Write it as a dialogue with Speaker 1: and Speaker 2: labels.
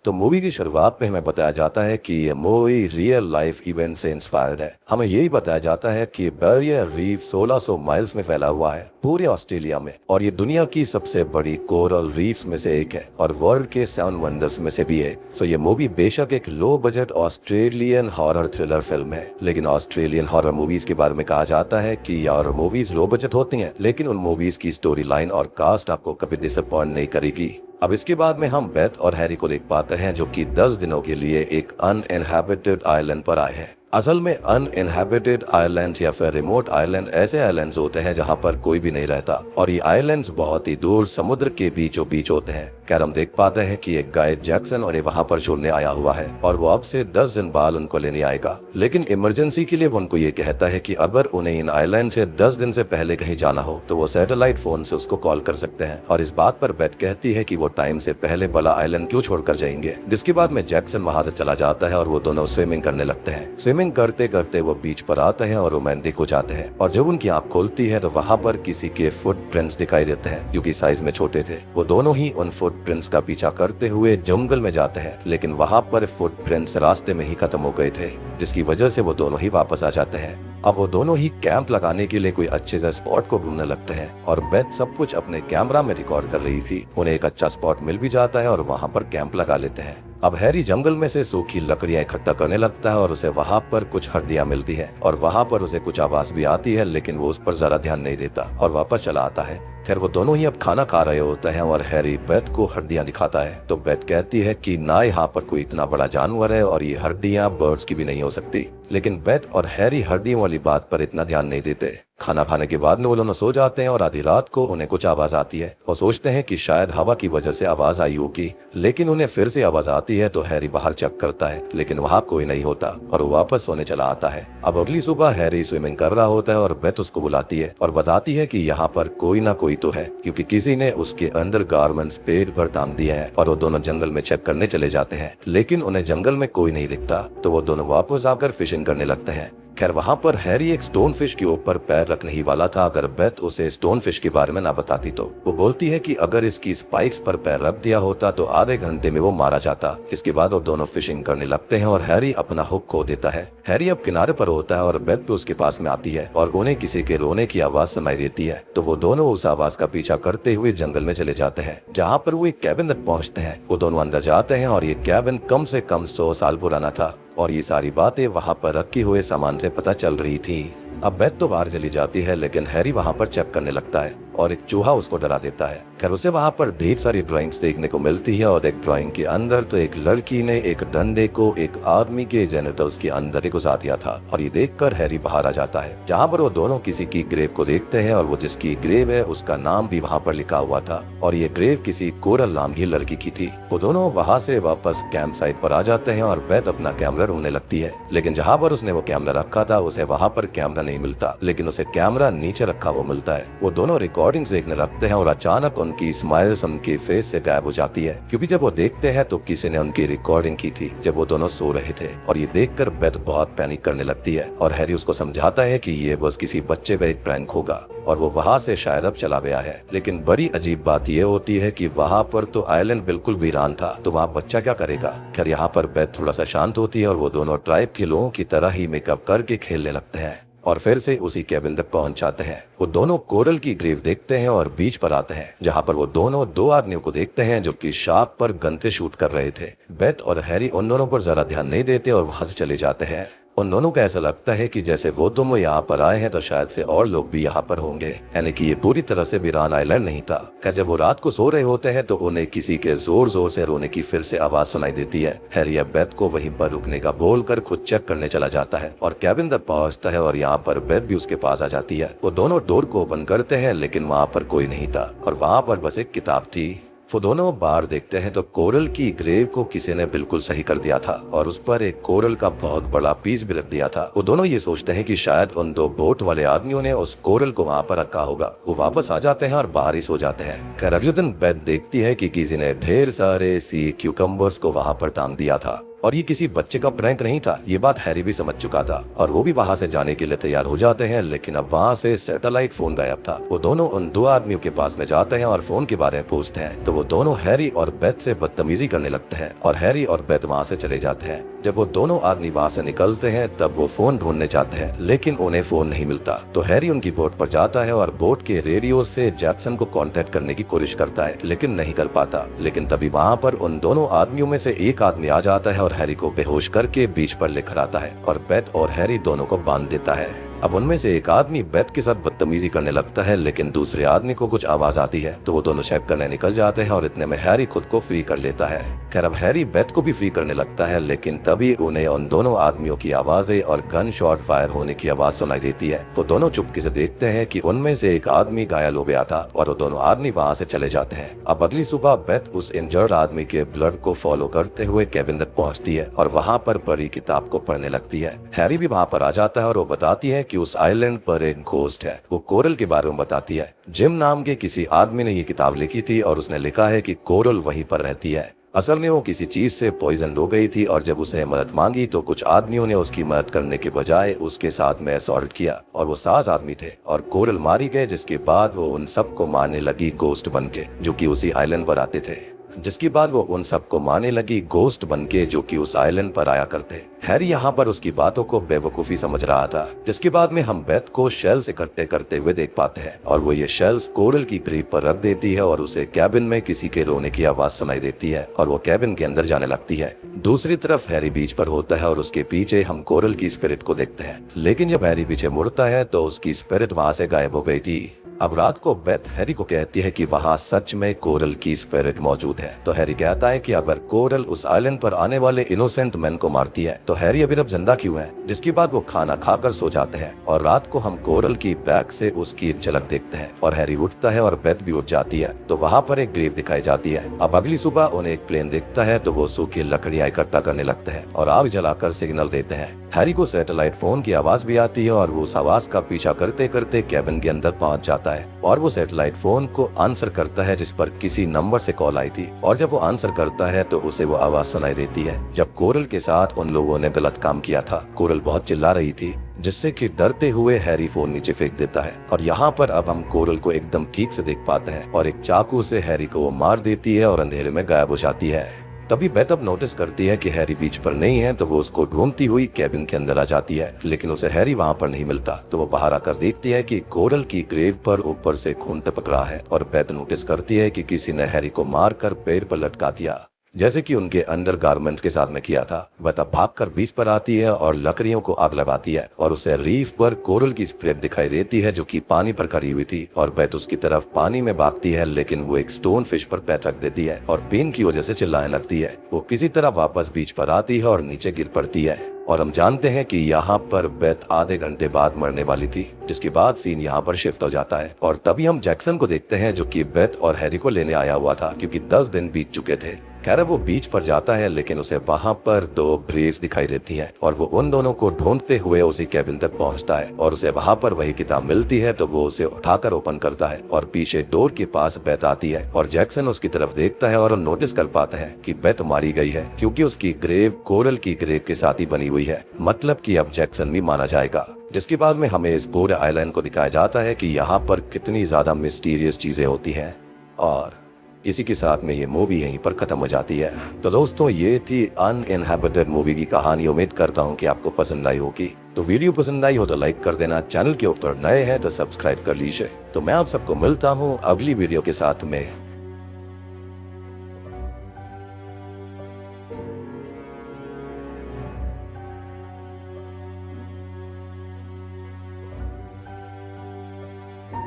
Speaker 1: तो मूवी की शुरुआत में हमें बताया जाता है कि ये मूवी रियल लाइफ इवेंट से इंस्पायर्ड है। हमें यही बताया जाता है कि बैरियर रीफ 1600 माइल्स में फैला हुआ है पूरे ऑस्ट्रेलिया में, और ये दुनिया की सबसे बड़ी कोरल रीफ्स में से एक है और वर्ल्ड के 7 वंडर्स में से भी है। सो ये मूवी बेशक एक low budget Australian horror thriller film है, लेकिन ऑस्ट्रेलियन हॉरर मूवीज के बारे में कहा जाता है कि ये हॉरर मूवीज लो बजट होती हैं, लेकिन उन मूवीज की स्टोरी लाइन और कास्ट आपको कभी डिसअपॉइंट नहीं करेगी। अब इसके बाद में हम बेथ और हैरी को देख पाते हैं जो कि 10 दिनों के लिए एक अनइनहैबिटेड आइलैंड पर आए हैं। असल में अनइनहैबिटेड आइलैंड या फिर रिमोट आइलैंड ऐसे आइलैंड्स होते हैं जहां पर कोई भी नहीं रहता, और ये आइलैंड्स बहुत ही दूर समुद्र के बीचों बीच होते हैं। खैर हम देख पाते हैं कि एक गाइड जैक्सन उन्हें वहां पर छोड़ने आया हुआ है और वो अब से 10 दिन बाद उनको लेने आएगा, लेकिन इमरजेंसी के लिए वो उनको ये कहता है कि अगर उन्हें इन आइलैंड से 10 दिन से पहले कहीं जाना हो तो वो सैटेलाइट फोन से उसको कॉल कर सकते हैं। और इस बात पर बेथ कहती है कि वो टाइम से पहले बला आइलैंड क्यों छोड़कर जाएंगे, जिसके बाद में जैक्सन वहां से चला जाता है और वो दोनों स्विमिंग करने लगते हैं। स्विमिंग करते करते वो बीच पर आते हैं और रोमांटिक हो जाते हैं, और जब उनकी आंख खुलती है तो वहां पर किसी के फुटप्रिंट्स दिखाई देते हैं जो कि साइज में छोटे थे। वो दोनों ही उन फुटप्रिंट्स का पीछा करते हुए जंगल में जाते हैं, लेकिन वहां पर फुटप्रिंट्स रास्ते में ही खत्म हो गए थे, जिसकी वजह से वो दोनों ही वापस आ जाते हैं। अब वो दोनों ही कैंप लगाने के लिए कोई अच्छे से स्पॉट को ढूंढने लगते हैं, और बेथ सब कुछ अपने कैमरा में रिकॉर्ड कर रही थी। उन्हें एक अच्छा स्पॉट मिल भी जाता है और वहां पर कैंप लगा लेते हैं। अब हैरी जंगल में से सूखी लकड़ियां इकट्ठा करने लगता है और उसे वहां पर कुछ हड्डियां मिलती है, और वहां पर उसे कुछ आवाज भी आती है, लेकिन वो उस पर ज्यादा ध्यान नहीं देता और वापस चला आता है। फिर वो दोनों ही अब खाना खा रहे होते हैं और हैरी बेथ को हड्डियां दिखाता है, तो बेथ कहती है कि ना यहाँ पर कोई इतना बड़ा जानवर है और ये हड्डियां बर्ड्स की भी नहीं हो सकती, लेकिन बेथ और हैरी हड्डियों वाली बात पर इतना ध्यान नहीं देते। खाना खाने के बाद में वो दोनों सो जाते हैं और आधी रात को उन्हें कुछ आवाज आती है और सोचते हैं कि शायद हवा की वजह से आवाज आई होगी, लेकिन उन्हें फिर से आवाज आती है। तो हैरी बाहर चेक करता है, लेकिन वहां कोई नहीं होता और वो वापस सोने चला आता है। अब अगली सुबह हैरी स्विमिंग कर रहा होता है और बेथ उसको बुलाती है और बताती है कि यहाँ पर कोई ना कोई तो है, क्योंकि किसी ने उसके अंडर गारमेंट्स पेड़ पर टांग दिए हैं। और वो दोनों जंगल में चेक करने चले जाते हैं, लेकिन उन्हें जंगल में कोई नहीं दिखता, तो वो दोनों वापस आकर फिशिंग करने लगते हैं। खैर वहां पर हैरी एक स्टोन फिश के ऊपर पैर रखने ही वाला था अगर बेथ उसे स्टोन फिश के बारे में ना बताती तो। वो बोलती है कि अगर इसकी स्पाइक्स पर पैर रख दिया होता तो आधे घंटे में वो मारा जाता। इसके बाद वो दोनों फिशिंग करने लगते हैं और हैरी अपना हुक खो देता है। हैरी अब किनारे पर होता है और बेथ भी उसके पास में आती है और उन्हें किसी के रोने की आवाज सुनाई देती है, तो वो दोनों उस आवाज का पीछा करते हुए जंगल में चले जाते हैं, जहाँ पर वो एक कैबिन तक पहुँचते हैं। वो दोनों अंदर जाते हैं और ये कैबिन कम से कम 100 साल पुराना था, और ये सारी बातें वहां पर रखे हुए सामान से पता चल रही थी। अब बेथ तो बाहर चली जाती है, लेकिन हैरी वहां पर चेक करने लगता है और एक चूहा उसको डरा देता है। खैर उसे वहां पर ढेर सारी ड्राइंग्स देखने को मिलती है, और एक ड्राइंग के अंदर तो एक लड़की ने एक डंडे को एक आदमी के जेनिटल्स के अंदर ही घुसा दिया था, और ये देखकर हैरी बाहर आ जाता है, जहां पर वो दोनों किसी की ग्रेव को देखते हैं, और वो जिसकी ग्रेव है उसका नाम भी वहां पर लिखा हुआ था, और ये ग्रेव किसी कोरल नाम की लड़की की थी। वो दोनों वहां से वापस कैंप साइट पर आ जाते हैं और बेथ अपना कैमरा ढूंढने लगती है, लेकिन जहां पर उसने वो कैमरा रखा था उसे वहां पर कैमरा नहीं मिलता, लेकिन उसे कैमरा नीचे रखा हुआ मिलता है। वो दोनों रिकॉर्डिंग्स देखने लगते हैं और अचानक उनकी स्माइल्स उनके फेस से गायब हो जाती है, क्योंकि जब वो देखते हैं तो किसी ने उनकी रिकॉर्डिंग की थी जब वो दोनों सो रहे थे। और ये देखकर बेथ बहुत पैनिक करने लगती है और हैरी उसको समझाता है कि ये बस किसी बच्चे का एक प्रैंक होगा और वो वहां से शायद अब चला गया है। लेकिन बड़ी अजीब बात ये होती है कि वहां पर तो आइलैंड बिल्कुल वीरान था, तो वहाँ बच्चा क्या करेगा। खैर यहाँ पर बेथ थोड़ा सा शांत होती है और वो दोनों ट्राइब के लोगों की तरह ही मेकअप करके खेलने लगते हैं और फिर से उसी कैबिन तक पहुंच जाते हैं। वो दोनों कोरल की ग्रेव देखते हैं और बीच पर आते हैं, जहां पर वो दोनों दो आदमियों को देखते हैं जो कि शार्क पर गन से शूट कर रहे थे। बेथ और हैरी उन दोनों पर ज्यादा ध्यान नहीं देते और वहां से चले जाते हैं। उन दोनों को ऐसा लगता है कि जैसे वो दोनों यहाँ पर आए हैं तो शायद से और लोग भी यहाँ पर होंगे, यानी कि ये पूरी तरह से वीरान आइलैंड नहीं था। खैर जब वो रात को सो रहे होते हैं तो उन्हें किसी के जोर जोर से रोने की फिर से आवाज सुनाई देती है। हैरी अब बेथ को वहीं पर रुकने का बोलकर खुद चेक करने चला जाता है और कैबिन तक पहुंचता है और यहाँ पर बेथ भी उसके पास आ जाती है। वो दोनों डोर को ओपन करते हैं, लेकिन वहाँ पर कोई नहीं था और वहाँ पर बस एक किताब थी। वो दोनों बाहर देखते हैं तो कोरल की ग्रेव को किसी ने बिल्कुल सही कर दिया था और उस पर एक कोरल का बहुत बड़ा पीस भी रख दिया था। वो दोनों ये सोचते हैं कि शायद उन दो बोट वाले आदमियों ने उस कोरल को वहाँ पर रखा होगा। वो वापस आ जाते हैं और बाहर ही सो जाते हैं। खैर अगले दिन बेथ देखती है कि किसी ने ढेर सारे सी क्यूकम्बर्स को वहाँ पर टांग दिया था और ये किसी बच्चे का प्रैंक नहीं था। ये बात हैरी भी समझ चुका था और वो भी वहाँ से जाने के लिए तैयार हो जाते हैं, लेकिन अब वहाँ से सैटेलाइट फोन गायब था। वो दोनों उन दो आदमियों के पास में जाते हैं और फोन के बारे में पूछते हैं, तो वो दोनों हैरी और बेथ से बदतमीजी करने लगते हैं और हैरी और बेथ वहाँ से चले जाते हैं। जब वो दोनों आदमी वहाँ से निकलते हैं तब वो फोन ढूंढने जाते हैं, लेकिन उन्हें फोन नहीं मिलता। तो हैरी उनकी बोट पर जाता है और बोट के रेडियो से जैक्सन को कांटेक्ट करने की कोशिश करता है, लेकिन नहीं कर पाता। लेकिन तभी वहाँ पर उन दोनों आदमियों में से एक आदमी आ जाता है और हैरी को बेहोश करके बीच पर लेकर आता है और बेथ और हैरी दोनों को बांध देता है। अब उनमें से एक आदमी बेथ के साथ बदतमीजी करने लगता है, लेकिन दूसरे आदमी को कुछ आवाज आती है तो वो दोनों शेक करने निकल जाते हैं और इतने में हैरी खुद को फ्री कर लेता है। खैर अब हैरी बेथ को भी फ्री करने लगता है, लेकिन तभी उन्हें उन दोनों आदमियों की आवाजें और गन शॉट फायर होने की आवाज सुनाई देती है। वो दोनों चुपके से देखते हैं कि उनमें से एक आदमी घायल हो गया था और वो दोनों आदमी वहाँ से चले जाते हैं। अब अगली सुबह बेथ उस इंजर्ड आदमी के ब्लड को फॉलो करते हुए केबिन तक पहुँचती है और वहाँ पर पढ़ी किताब को पढ़ने लगती है। हैरी भी वहाँ पर आ जाता है और वो बताती है कि उस आइलैंड पर एक घोस्ट है। वो कोरल के बारे में बताती है। जिम नाम के किसी आदमी ने ये किताब लिखी थी और उसने लिखा है कि कोरल वहीं पर रहती है। असल में वो किसी चीज से पॉइजन हो गई थी और जब उसे मदद मांगी तो कुछ आदमियों ने उसकी मदद करने के बजाय उसके साथ में असॉल्ट किया और वो 7 आदमी थे और कोरल मारी गए, जिसके बाद वो उन सबको मारने लगी गोस्ट बनके, जो कि उसी आइलैंड पर आते थे। जिसके बाद वो उन सबको मारने लगी गोस्ट बनके, जो कि उस आइलैंड पर आया करते। हैरी यहाँ पर उसकी बातों को बेवकूफी समझ रहा था। जिसके बाद में हम बेथ को शेल्स इकट्ठे करते हुए देख पाते हैं और वो ये शेल्स कोरल की ग्रेव पर रख देती है और उसे कैबिन में किसी के रोने की आवाज सुनाई देती है और वो कैबिन के अंदर जाने लगती है। दूसरी तरफ हैरी बीच पर होता है और उसके पीछे हम कोरल की स्पिरिट को देखते हैं, लेकिन जब हैरी पीछे मुड़ता है तो उसकी स्पिरिट वहाँ से गायब हो गई थी। अब रात को बेथ हैरी को कहती है कि वहाँ सच में कोरल की स्पिरिट मौजूद है। तो हैरी कहता है कि अगर कोरल उस आइलैंड पर आने वाले इनोसेंट मैन को मारती है तो हैरी अभी तक जिंदा क्यों है। जिसके बाद वो खाना खाकर सो जाते हैं और रात को हम कोरल की बैग से उसकी झलक देखते हैं और हैरी उठता है और बेथ भी उठ जाती है। तो वहाँ पर एक ग्रेव दिखाई जाती है। अब अगली सुबह उन्हें एक प्लेन दिखता है तो वो सूखी लकड़ियां इकट्ठा करने लगते हैं और आग जलाकर सिग्नल देते हैं। हैरी को सैटेलाइट फोन की आवाज भी आती है और वो उस आवाज का पीछा करते करते कैबिन के अंदर पहुंच जाता है और वो सैटेलाइट फोन को आंसर करता है जिस पर किसी नंबर से कॉल आई थी। और जब वो आंसर करता है तो उसे वो आवाज सुनाई देती है जब कोरल के साथ उन लोगों ने गलत काम किया था। कोरल बहुत चिल्ला रही थी, जिससे कि डरते हुए हैरी फोन नीचे फेंक देता है और यहाँ पर अब हम कोरल को एकदम ठीक से देख पाते हैं और एक चाकू से हैरी को वो मार देती है और अंधेरे में गायब हो जाती है। तभी बेथ अब नोटिस करती है कि हैरी बीच पर नहीं है तो वो उसको ढूंढती हुई कैबिन के अंदर आ जाती है, लेकिन उसे हैरी वहाँ पर नहीं मिलता। तो वो बाहर आकर देखती है कि कोरल की ग्रेव पर ऊपर से खून टपक रहा है और बेथ नोटिस करती है कि किसी ने हैरी को मारकर पेड़ पर लटका दिया, जैसे कि उनके अंडर गारमेंट्स के साथ में किया था। वह तब भागकर बीच पर आती है और लकड़ियों को आग लगाती है और उसे रीफ पर कोरल की स्प्रेड दिखाई देती है जो कि पानी पर खड़ी हुई थी और बेथ उसकी तरफ पानी में भागती है, लेकिन वो एक स्टोन फिश पर पैर रख देती है और पेन की वजह से चिल्लाने लगती है। वो किसी तरह वापस बीच पर आती है और नीचे गिर पड़ती है और हम जानते हैं कि यहाँ पर बेथ आधे घंटे बाद मरने वाली थी। जिसके बाद सीन यहाँ पर शिफ्ट हो जाता है और तभी हम जैक्सन को देखते हैं जो कि बेथ और हैरी को लेने आया हुआ था, क्योंकि 10 दिन बीत चुके थे। खैर वो बीच पर जाता है, लेकिन उसे वहाँ पर 2 ब्रेव्स दिखाई देती हैं और वो उन दोनों को ढूंढते हुए उसी कैबिन तक पहुँचता है और उसे वहाँ पर वही किताब मिलती है। तो वो उसे उठाकर ओपन करता है और पीछे डोर के पास बेथ आती है और जैक्सन उसकी तरफ देखता है और नोटिस कर पाता है कि बेथ मारी गई है, क्योंकि उसकी ग्रेव कोरल की ग्रेव के साथ ही बनी हुई है, मतलब कि अब जैक्सन भी माना जाएगा। जिसके बाद में हमें इस पूरे आइलैंड को दिखाया जाता है कि यहाँ पर कितनी ज्यादा मिस्टीरियस चीजें होती हैं और इसी के साथ में ये मूवी यहीं पर खत्म हो जाती है। तो दोस्तों ये थी अनइनहैबिटेड मूवी की कहानी। उम्मीद करता हूँ कि आपको पसंद आई होगी। तो वीडियो पसंद आई हो तो लाइक कर देना, चैनल के ऊपर नए हैं तो सब्सक्राइब कर लीजिए। तो मैं आप सबको मिलता हूँ अगली वीडियो के साथ में।